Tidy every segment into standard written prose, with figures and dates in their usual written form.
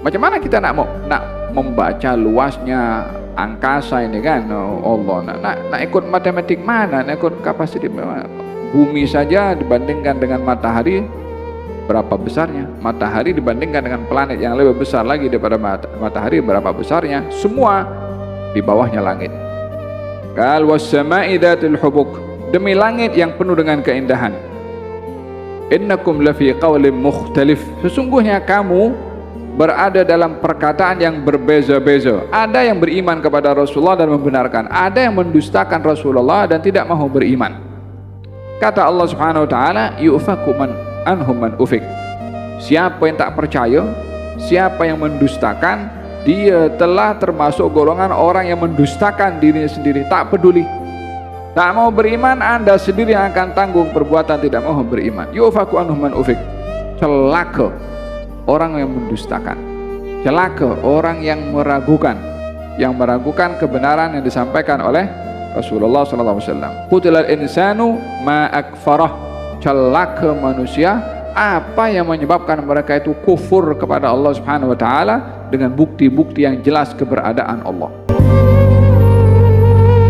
Macam mana kita nak membaca luasnya angkasa ini kan? Allah nak ikut matematik mana? Nak ikut kapasitas mana? Bumi saja dibandingkan dengan matahari berapa besarnya? Matahari dibandingkan dengan planet yang lebih besar lagi daripada matahari berapa besarnya? Semua di bawahnya langit. Qal was-sama'i dzatil hubuk, demi langit yang penuh dengan keindahan. Innakum lafi qaulin mukhtalif, sesungguhnya kamu berada dalam perkataan yang berbeza-beza. Ada yang beriman kepada Rasulullah dan membenarkan, ada yang mendustakan Rasulullah dan tidak mahu beriman. Kata Allah Subhanahu wa taala, yu'faku man anhum man ufik. Siapa yang tak percaya, siapa yang mendustakan, dia telah termasuk golongan orang yang mendustakan dirinya sendiri, tak peduli. Tak mau beriman, Anda sendiri yang akan tanggung perbuatan tidak mau beriman. Yu'faku anhum man ufik. Celaka orang yang mendustakan, celaka orang yang meragukan kebenaran yang disampaikan oleh Rasulullah SAW. Qutilal insanu ma akfarah, celaka manusia, apa yang menyebabkan mereka itu kufur kepada Allah Subhanahu wa taala dengan bukti-bukti yang jelas keberadaan Allah.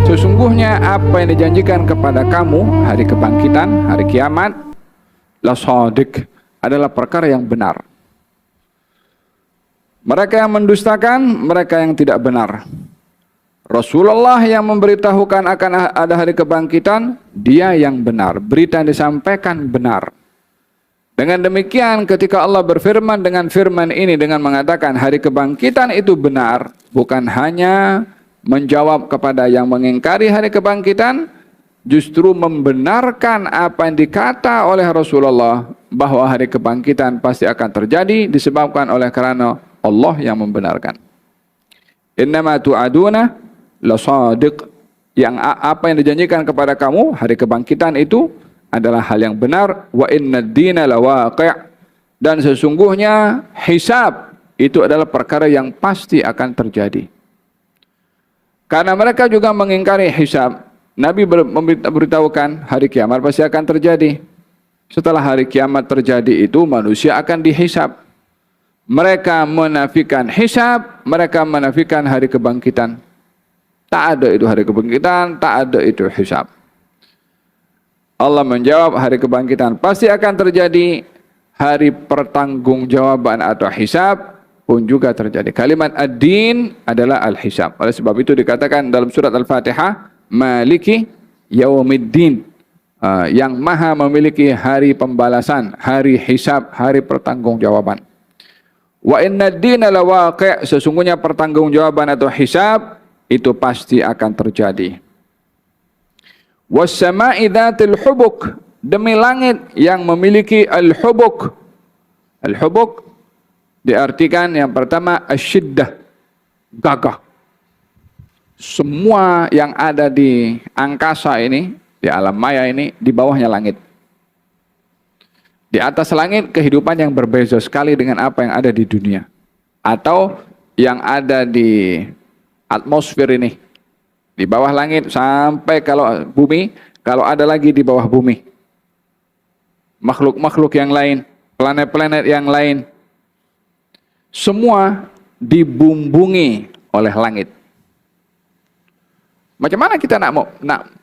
Sesungguhnya apa yang dijanjikan kepada kamu hari kebangkitan, hari kiamat, la shadiq, adalah perkara yang benar. Mereka yang mendustakan, mereka yang tidak benar. Rasulullah yang memberitahukan akan ada hari kebangkitan, dia yang benar. Berita yang disampaikan benar. Dengan demikian ketika Allah berfirman dengan firman ini dengan mengatakan hari kebangkitan itu benar, bukan hanya menjawab kepada yang mengingkari hari kebangkitan, justru membenarkan apa yang dikata oleh Rasulullah bahwa hari kebangkitan pasti akan terjadi disebabkan oleh karena Allah yang membenarkan. Innama tu'aduna lasadiq, yang apa yang dijanjikan kepada kamu hari kebangkitan itu adalah hal yang benar. Wa innad dina lawaqi', dan sesungguhnya hisab itu adalah perkara yang pasti akan terjadi. Karena mereka juga mengingkari hisab, Nabi memberitahukan hari kiamat pasti akan terjadi. Setelah hari kiamat terjadi itu manusia akan dihisab. Mereka menafikan hisab, mereka menafikan hari kebangkitan. Tak ada itu hari kebangkitan, tak ada itu hisab. Allah menjawab hari kebangkitan pasti akan terjadi, hari pertanggungjawaban atau hisab pun juga terjadi. Kalimat ad-din adalah al-hisab. Oleh sebab itu dikatakan dalam surat Al-Fatihah, Maliki Yaumiddin, yang maha memiliki hari pembalasan, hari hisab, hari pertanggungjawaban. Wa inna ad-dina lawaqi', sesungguhnya pertanggungjawaban atau hisab itu pasti akan terjadi. Was-sama'i dzatil hubuk, demi langit yang memiliki al-hubuk. Al-hubuk diartikan yang pertama asyiddah, gagah. Semua yang ada di angkasa ini, di alam maya ini, di bawahnya langit. Di atas langit kehidupan yang berbeza sekali dengan apa yang ada di dunia. Atau yang ada di atmosfer ini. Di bawah langit sampai kalau bumi, kalau ada lagi di bawah bumi. Makhluk-makhluk yang lain, planet-planet yang lain. Semua dibumbungi oleh langit. Macam mana kita nak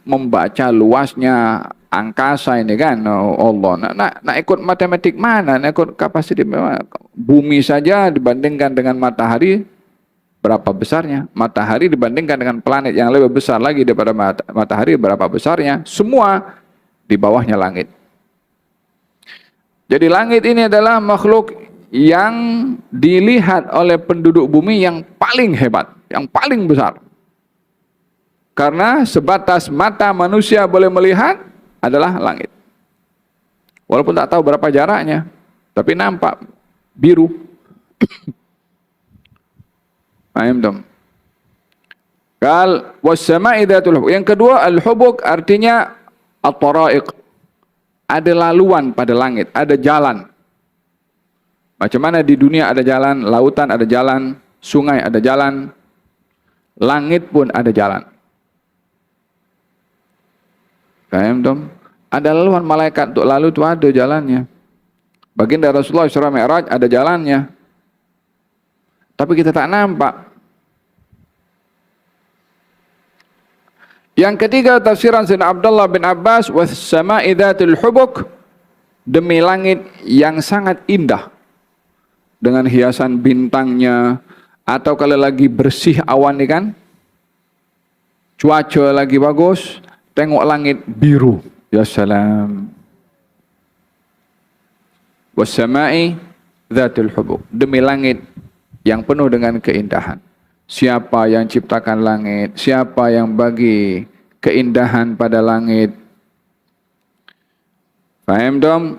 membaca luasnya angkasa ini kan? Allah nak ikut matematik mana? Nak ikut kapasitas mana? Bumi saja dibandingkan dengan matahari berapa besarnya? Matahari dibandingkan dengan planet yang lebih besar lagi daripada matahari berapa besarnya? Semua di bawahnya langit. Jadi langit ini adalah makhluk yang dilihat oleh penduduk bumi yang paling hebat, yang paling besar. Karena sebatas mata manusia boleh melihat adalah langit. Walaupun tak tahu berapa jaraknya, tapi nampak biru. Paham dong? Qal was-sama'i dzatul hubuk. Yang kedua al-hubuk artinya at-tara'iq. Ada laluan pada langit, ada jalan. Macam mana di dunia ada jalan, lautan ada jalan, sungai ada jalan, langit pun ada jalan. Paham dong? Ada laluan malaikat untuk lalu itu ada jalannya. Baginda Rasulullah Isra Mi'raj ada jalannya. tapi kita tak nampak. Yang ketiga, tafsiran Sayyidina Abdullah bin Abbas, was sama'i dzatil hubuk, demi langit yang sangat indah dengan hiasan bintangnya, atau kalau lagi bersih awan nih kan, cuaca lagi bagus, tengok langit biru, ya salam. Was sama'i dzatil hubuk, demi langit yang penuh dengan keindahan. Siapa yang ciptakan langit? Siapa yang bagi keindahan pada langit? Faham dong?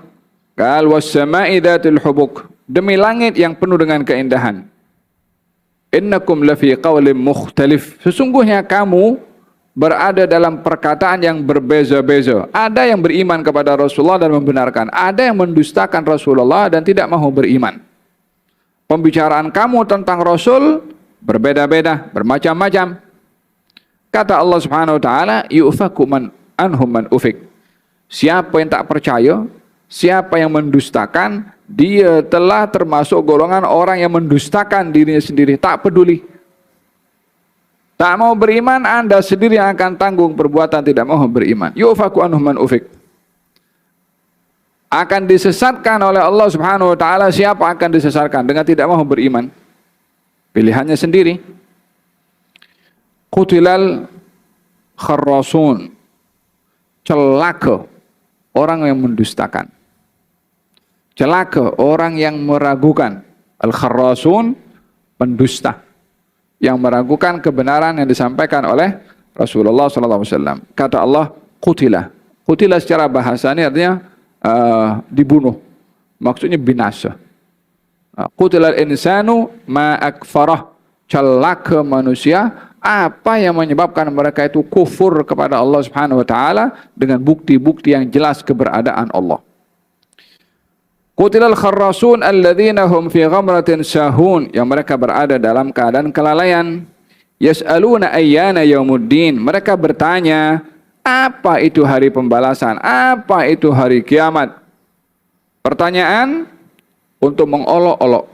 Qal was sama'i dzatil hubuk, demi langit yang penuh dengan keindahan. Innakum lafi qaulin mukhtalif, sesungguhnya kamu berada dalam perkataan yang berbeza-beza. Ada yang beriman kepada Rasulullah dan membenarkan, ada yang mendustakan Rasulullah dan tidak mahu beriman. Pembicaraan kamu tentang Rasul berbeda-beda, bermacam-macam. Kata Allah Subhanahu wa taala, yu'faku man anhum man ufik. Siapa yang tak percaya, siapa yang mendustakan, dia telah termasuk golongan orang yang mendustakan dirinya sendiri, tak peduli. Tak mau beriman, Anda sendiri yang akan tanggung perbuatan tidak mau beriman. Yu'faku anhum man ufik. Akan disesatkan oleh Allah Subhanahu wa taala, siapa akan disesatkan dengan tidak mau beriman? Pilihannya sendiri. Qutilal kharrasun, celaka orang yang mendustakan, celaka orang yang meragukan. Al-kharrasun, pendusta yang meragukan kebenaran yang disampaikan oleh Rasulullah SAW. Kata Allah, qutila. Qutila secara bahasa ini artinya dibunuh, maksudnya binasa. Qutilal insanu ma akfarah, celaka manusia, apa yang menyebabkan mereka itu kufur kepada Allah Subhanahu wa taala dengan bukti-bukti yang jelas keberadaan Allah. Qutilal kharrasun alladzina hum fi ghamratin sahun, yang mereka berada dalam keadaan kelalaian. Yas'aluna ayyana yaumuddin, mereka bertanya, apa itu hari pembalasan? Apa itu hari kiamat? Pertanyaan untuk mengolok-olok,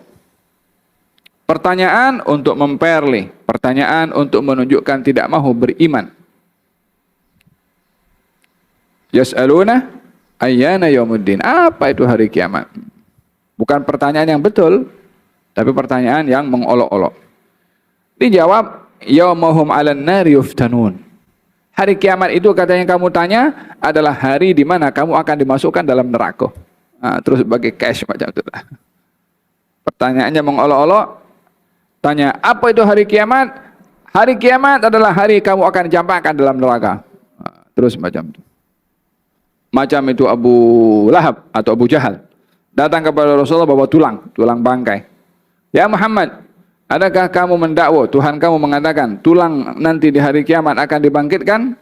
pertanyaan untuk memperli, pertanyaan untuk menunjukkan tidak mahu beriman. Yas'aluna ayyana yaumuddin, apa itu hari kiamat? Bukan pertanyaan yang betul, tapi pertanyaan yang mengolok-olok. Dijawab, yaumahum 'alan nari yuftanun. Hari kiamat itu, kata yang kamu tanya, adalah hari di mana kamu akan dimasukkan dalam neraka. Terus bagi cash macam itu. Pertanyaannya mengolok-olok. Tanya, apa itu hari kiamat? Hari kiamat adalah hari kamu akan dicampakkan dalam neraka. Terus macam itu. Macam itu Abu Lahab atau Abu Jahal datang kepada Rasulullah bawa tulang bangkai. Ya Muhammad, adakah kamu mendakwa Tuhan kamu mengatakan tulang nanti di hari kiamat akan dibangkitkan?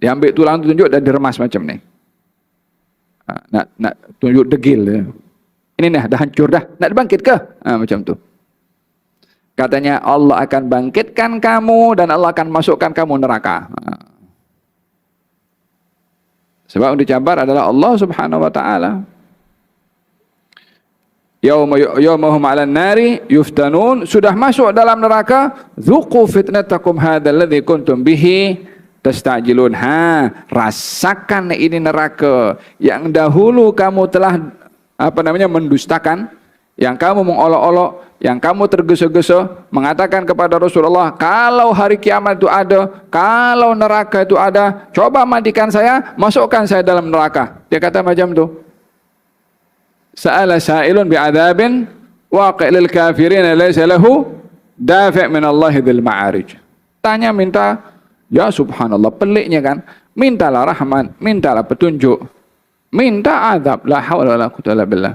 Diambil tulang itu, tunjuk dan diremas macam ni. Nak tunjuk degil. Ini dah hancur dah, nak dibangkit ke? Macam tu. Katanya Allah akan bangkitkan kamu dan Allah akan masukkan kamu neraka. Sebab yang dicabar adalah Allah Subhanahu wa taala. Yaumahum 'alan nari yuftanun, sudah masuk dalam neraka, dzuqu fitnatakum hadzal ladzi kuntum bihi tastajilun. Rasakan ini neraka yang dahulu kamu telah mendustakan, yang kamu mengolok-olok, yang kamu tergesa-gesa mengatakan kepada Rasulullah, kalau hari kiamat itu ada, kalau neraka itu ada, coba mandikan saya, masukkan saya dalam neraka. Dia kata macam tu. Sa'ala sa'ilun bi'adzabin waqi' lil kafirin laysa lahu dafi' min Allah dzil ma'arij. Tanya minta, ya subhanallah, peliknya kan. Mintalah rahmat, mintalah petunjuk, minta azab, la haula wala quwwata illa billah.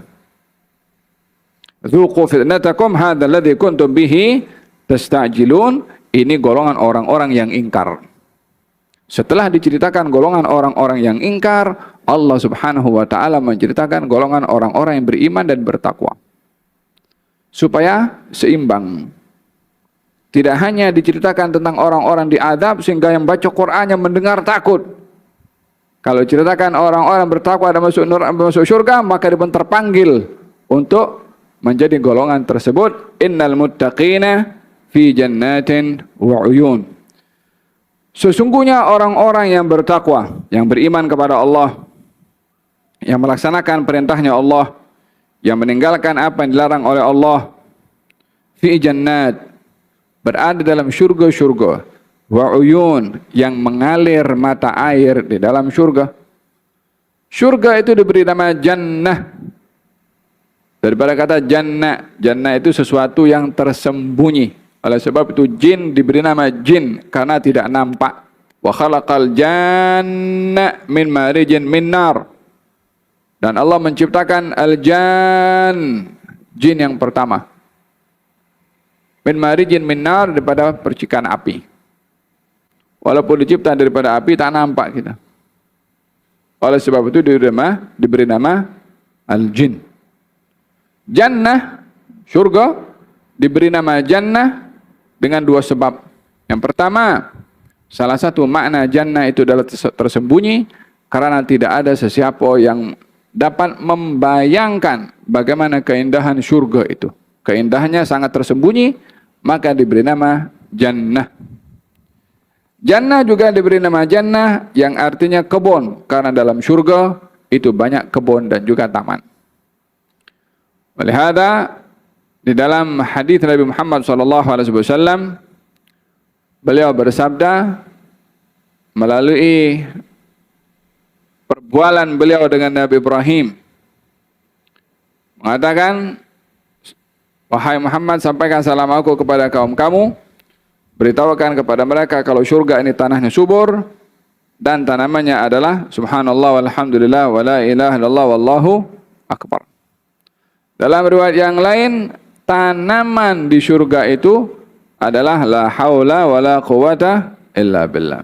Dzuqu fitnatakum hadzal ladzi kuntum bihi tastajilun. Ini golongan orang-orang yang ingkar. Setelah diceritakan golongan orang-orang yang ingkar, Allah Subhanahu wa taala menceritakan golongan orang-orang yang beriman dan bertakwa. Supaya seimbang. Tidak hanya diceritakan tentang orang-orang diazab sehingga yang baca Qur'annya mendengar takut. Kalau ceritakan orang-orang bertakwa dan masuk surga, maka dia pun terpanggil untuk menjadi golongan tersebut. Innal muttaqina fi jannatin wa uyun. Sesungguhnya orang-orang yang bertakwa, yang beriman kepada Allah, yang melaksanakan perintahnya Allah, yang meninggalkan apa yang dilarang oleh Allah, fi jannat, berada dalam syurga-syurga, wa uyun, yang mengalir mata air di dalam syurga. Syurga itu diberi nama jannah. Daripada kata jannah, jannah itu sesuatu yang tersembunyi. Oleh sebab itu jin diberi nama jin karena tidak nampak. Wa khalaqal janna min marijin min nar. Dan Allah menciptakan al-jan, jin yang pertama. Min marijin min nar, daripada percikan api. Walaupun dicipta daripada api, tak nampak kita. Oleh sebab itu diberi nama al-jin. Jannah, syurga, diberi nama jannah dengan dua sebab. Yang pertama, salah satu makna jannah itu adalah tersembunyi, karena tidak ada sesiapa yang dapat membayangkan bagaimana keindahan syurga itu. Keindahannya sangat tersembunyi, maka diberi nama jannah. Jannah juga diberi nama jannah yang artinya kebun, karena dalam syurga itu banyak kebun dan juga taman. Oleh hada, di dalam hadis Nabi Muhammad SAW, beliau bersabda melalui perbualan beliau dengan Nabi Ibrahim, mengatakan, wahai Muhammad, sampaikan salam aku kepada kaum kamu, beritahukan kepada mereka kalau syurga ini tanahnya subur dan tanamannya adalah subhanallah walhamdulillah wa la ilaha illallah wallahu akbar. Dalam riwayat yang lain, tanaman di syurga itu adalah la haula wa la quwata illa billah.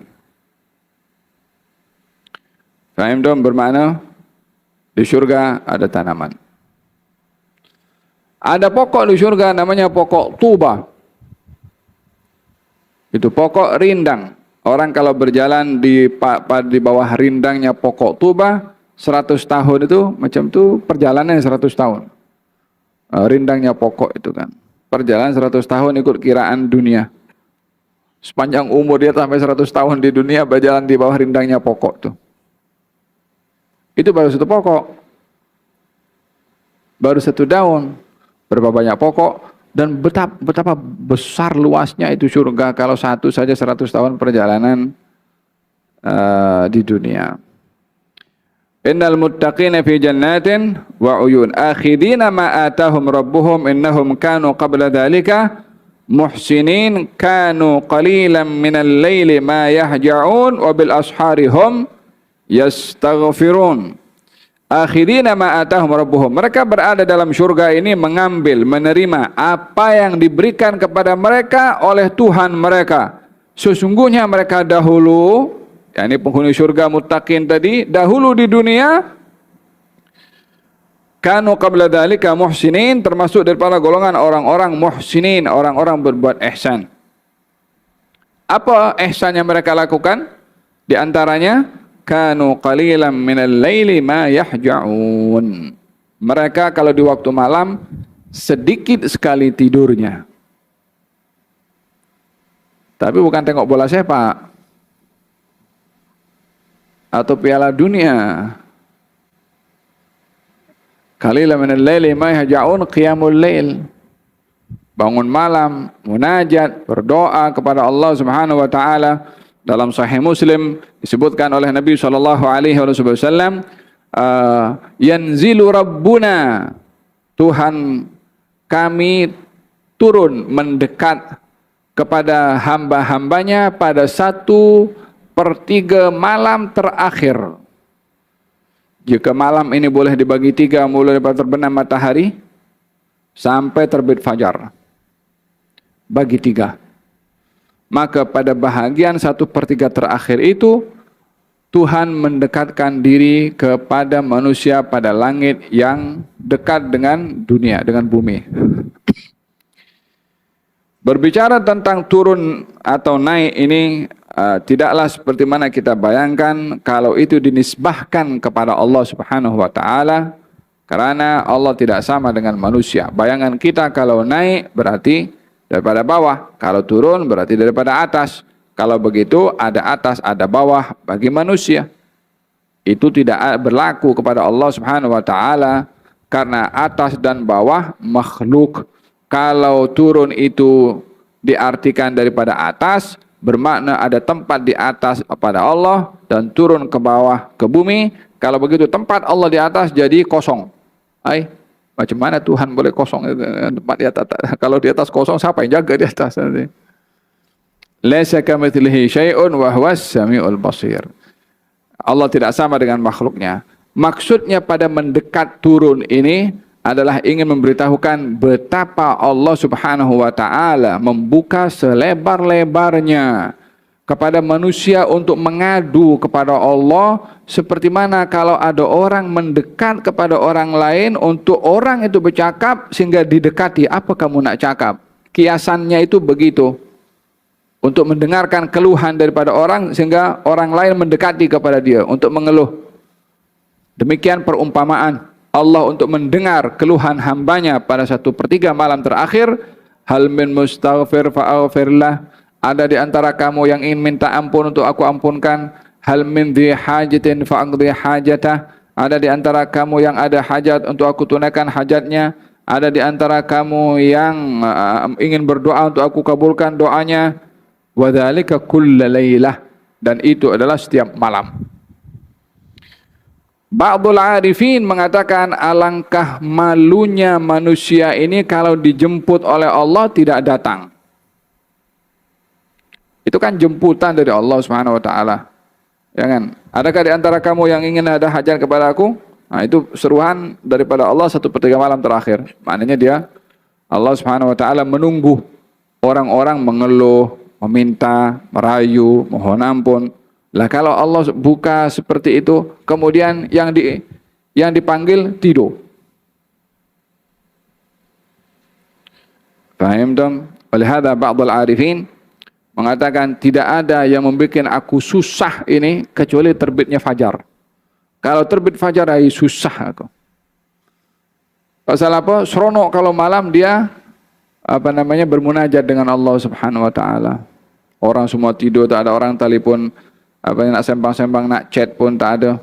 Faham dong, bermakna di syurga ada tanaman. Ada pokok di syurga namanya pokok tuba. Itu pokok rindang. Orang kalau berjalan di bawah rindangnya pokok tuba 100 tahun itu macam tu perjalanannya 100 tahun. Rindangnya pokok itu kan. Perjalanan 100 tahun ikut kiraan dunia. Sepanjang umur dia sampai 100 tahun di dunia berjalan di bawah rindangnya pokok tuh. Itu baru satu pokok. Baru satu daun. Berapa banyak pokok dan betapa besar luasnya itu surga kalau satu saja 100 tahun perjalanan di dunia. Innal muttaqina fi jannatin wa uyun akhidina ma atahum rabbuhum innahum kanu qabla dhalika muhsinin kanu qalilan minal laili ma yahja'un wa bil ashari hum yastaghfirun. Akhidina ma atahum rabbuhum, mereka berada dalam syurga ini mengambil, menerima apa yang diberikan kepada mereka oleh Tuhan mereka. Sesungguhnya mereka dahulu, yakni penghuni syurga muttaqin tadi, dahulu di dunia kanu qabla dzalika muhsinin, termasuk daripada golongan orang-orang muhsinin, orang-orang berbuat ihsan. Apa ihsan yang mereka lakukan? Di antaranya kanu qalilan minal laili ma yahja'un. Mereka kalau di waktu malam sedikit sekali tidurnya. Tapi bukan tengok bola sepak atau piala dunia. Qalilan minal laili ma yahja'un, qiyamul lail. Bangun malam, munajat, berdoa kepada Allah Subhanahu wa taala. Dalam Sahih Muslim disebutkan oleh Nabi SAW, yanzilu Rabbuna, Tuhan kami turun mendekat kepada hamba-hambanya pada 1/3 malam terakhir. Jika malam ini boleh dibagi 3, mulai dari terbenam matahari sampai terbit fajar, bagi 3. Maka pada bahagian 1/3 terakhir itu Tuhan mendekatkan diri kepada manusia pada langit yang dekat dengan dunia, dengan bumi. Berbicara tentang turun atau naik ini tidaklah seperti mana kita bayangkan kalau itu dinisbahkan kepada Allah Subhanahu wa taala, Karena Allah tidak sama dengan manusia. Bayangan kita kalau naik berarti daripada bawah, kalau turun berarti daripada atas. Kalau begitu ada atas, ada bawah bagi manusia. Itu tidak berlaku kepada Allah Subhanahu wa taala karena atas dan bawah makhluk. Kalau turun itu diartikan daripada atas, bermakna ada tempat di atas pada Allah dan turun ke bawah ke bumi. Kalau begitu tempat Allah di atas jadi kosong. Macam mana Tuhan boleh kosong tempat di atas? Kalau di atas kosong, siapa yang jaga di atas nanti? Laisa kamitslihi syai'un wa huwas samiul basir. Allah tidak sama dengan makhluknya. Maksudnya pada mendekat turun ini adalah ingin memberitahukan betapa Allah Subhanahu wa taala membuka selebar-lebarnya kepada manusia untuk mengadu kepada Allah, seperti mana kalau ada orang mendekat kepada orang lain untuk orang itu bercakap sehingga didekati, apa kamu nak cakap? Kiasannya itu begitu. Untuk mendengarkan keluhan daripada orang sehingga orang lain mendekati kepada dia untuk mengeluh. Demikian perumpamaan Allah untuk mendengar keluhan hambanya pada 1/3 malam terakhir. Hal min mustaghfir fa'aghfirlah. Ada di antara kamu yang ingin minta ampun untuk aku ampunkan. Hal min dhi hajatin fa'aqdi hajatah. Ada di antara kamu yang ada hajat untuk aku tunaikan hajatnya. Ada di antara kamu yang ingin berdoa untuk aku kabulkan doanya. Wa dzalika kulla lailah, dan itu adalah setiap malam. Ba'dul arifin mengatakan alangkah malunya manusia ini kalau dijemput oleh Allah tidak datang. Itu kan jemputan dari Allah Subhanahu wa taala. Ya kan? Adakah di antara kamu yang ingin ada hajat kepada aku? Nah, itu seruan daripada Allah 1/3 malam terakhir. Maknanya dia, Allah Subhanahu wa taala menunggu orang-orang mengeluh, meminta, merayu, mohon ampun. Lah kalau Allah buka seperti itu, kemudian yang dipanggil tidur. Paham dong? Oleh hadza ba'dul arifin mengatakan tidak ada yang membuat aku susah ini kecuali terbitnya fajar. Kalau terbit fajar susah aku. Pasal apa? Seronok kalau malam dia bermunajat dengan Allah Subhanahu wa taala. Orang semua tidur, tak ada orang telepon, nak sembang-sembang, nak chat pun tak ada.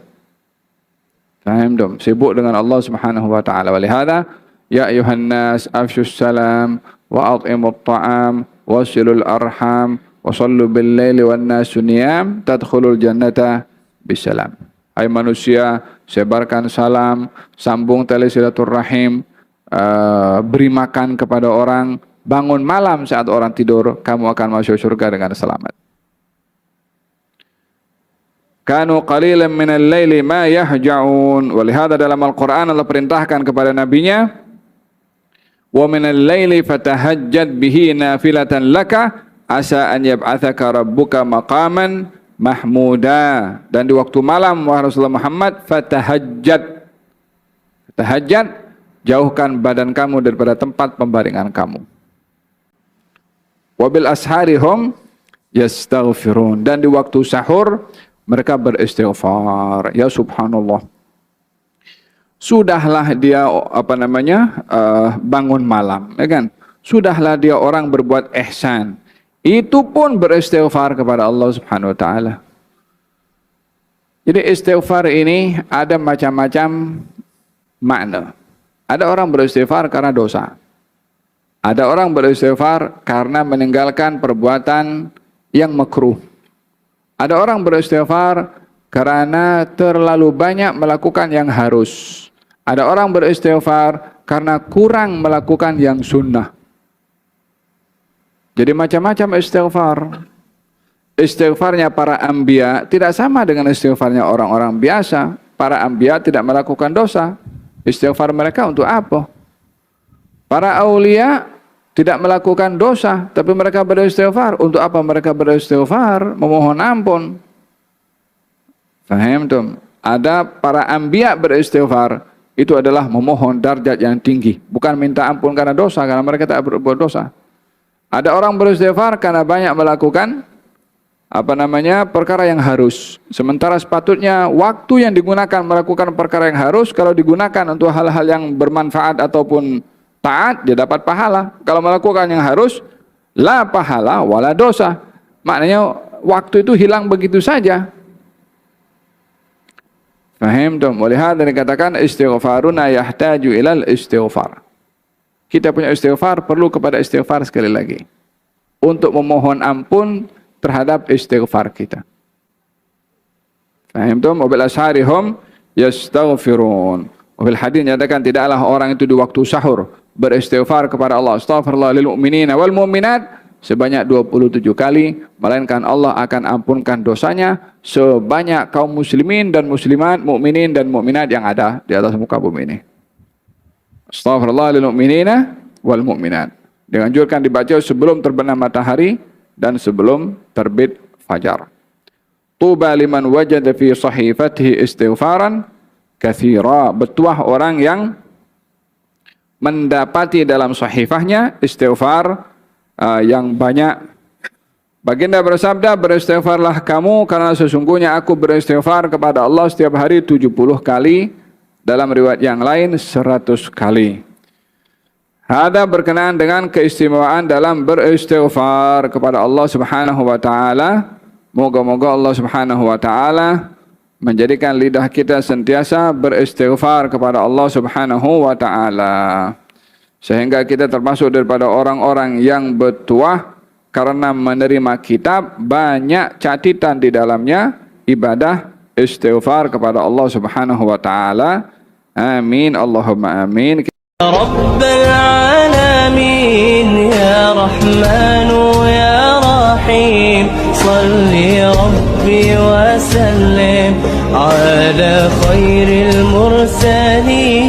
Faham dong? Sibuk dengan Allah Subhanahu wa taala. Walihada ya ayuhan nas afshus salam wa at'imut ta'am wasilul arham wa sallu bil laili wan nasu niyam tadkhulul jannata bisalam. Hai manusia, sebarkan salam, sambung tali silaturahim, beri makan kepada orang, bangun malam saat orang tidur, kamu akan masuk surga dengan selamat. Kanu qalilan minal laili ma yahja'un. Walihada dalam Al-Quran Allah perintahkan kepada nabinya, wa minal laili fatahajjad bihi nafilatan laka asa an yab'athaka rabbuka maqaman mahmuda. Dan di waktu malam wahai Rasulullah Muhammad, fatahajjad, jauhkan badan kamu daripada tempat pembaringan kamu. Wabil asharihum yastaghfirun, dan di waktu sahur mereka beristighfar. Ya subhanallah. Sudahlah dia bangun malam, ya kan? Sudahlah dia orang berbuat ihsan, itu pun beristighfar kepada Allah Subhanahu wa taala. Jadi istighfar ini ada macam-macam makna. Ada orang beristighfar karena dosa. Ada orang beristighfar karena meninggalkan perbuatan yang makruh. Ada orang beristighfar karena terlalu banyak melakukan yang harus. Ada orang beristighfar karena kurang melakukan yang sunnah. Jadi macam-macam istighfar. Istighfarnya para anbiya tidak sama dengan istighfarnya orang-orang biasa. Para anbiya tidak melakukan dosa. Istighfar mereka untuk apa? Para aulia tidak melakukan dosa, tapi mereka beristighfar. Untuk apa mereka beristighfar? Memohon ampun. Faham tuh? Ada para anbiya beristighfar, itu adalah memohon darjat yang tinggi, bukan minta ampun karena dosa, karena mereka tak berbuat dosa. Ada orang beristighfar karena banyak melakukan perkara yang harus. Sementara sepatutnya waktu yang digunakan melakukan perkara yang harus, kalau digunakan untuk hal-hal yang bermanfaat ataupun taat, dia dapat pahala. Kalau melakukan yang harus, la pahala wala dosa. Maknanya waktu itu hilang begitu saja. Fahim tuh? Oleh hal dikatakan istighfaruna yahtaju ilal istighfar. Kita punya istighfar, perlu kepada istighfar sekali lagi. Untuk memohon ampun terhadap istighfar kita. Fahim tuh? Wabil asharihum yastaghfirun. Wabil hadis nyatakan tidaklah orang itu di waktu sahur beristighfar kepada Allah, astaghfirullah lil mu'minina wal mu'minat, sebanyak 27 kali, melainkan Allah akan ampunkan dosanya sebanyak kaum muslimin dan muslimat, mukminin dan mukminat yang ada di atas muka bumi ini. Astaghfirullah lil mu'minina wal mu'minat. Dianjurkan dibaca sebelum terbenam matahari dan sebelum terbit fajar. Tuba liman wajada fi sahifatihi istighfaran katsira. Bertuah orang yang mendapati dalam sahifahnya istighfar yang banyak. Baginda bersabda, beristighfarlah kamu karena sesungguhnya aku beristighfar kepada Allah setiap hari 70 kali, dalam riwayat yang lain 100 kali. Ada berkenaan dengan keistimewaan dalam beristighfar kepada Allah Subhanahu wa taala. Moga-moga Allah Subhanahu wa taala menjadikan lidah kita sentiasa beristighfar kepada Allah Subhanahu wa taala, sehingga kita termasuk daripada orang-orang yang bertuah karena menerima kitab, banyak catatan di dalamnya ibadah istighfar kepada Allah Subhanahu wa taala. Amin Allahumma amin. Rabbal alamin ya Rahmanu ya Rahim, salli Rabbi wa sallim ala khairil mursalin.